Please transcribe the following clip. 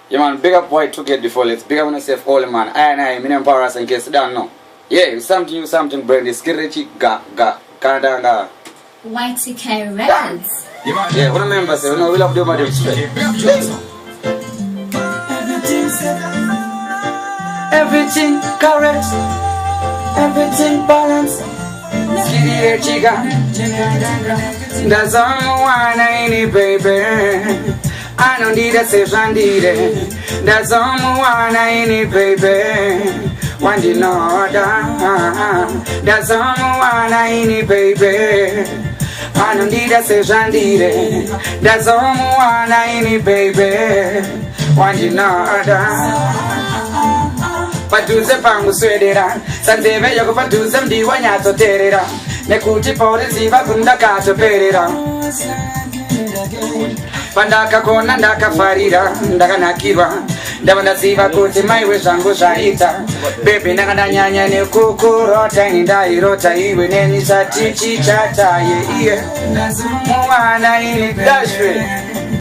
Yeah, man, big up boy to get the full. It's big up on yourself, all man. I, me name Power in case you don't know. Yeah, something, brand is Skirichi, Canada. YTK Records. Yeah, what remember, say, we love the body straight. Everything correct, everything balanced. Skirichi, that's all I want, I need, baby. I don't need a session, that's all I want, I need, baby. One in order, that's all I want, I need, baby. I don't need a session, that's all I want, I need, baby. One in order. Patuze pangu swedera, santeve yoko patuze mdiwa nyato terera. Nekuti pore ziva kunda kato perera. Pandaka kona ndaka farira, ndaka nakirwa. Ndabanda ziva kuti maiwe zangu shaita. Baby nanga nyanya ne kukurota ndairota iwe neni satichi chata ye. Mwana ini dashwe.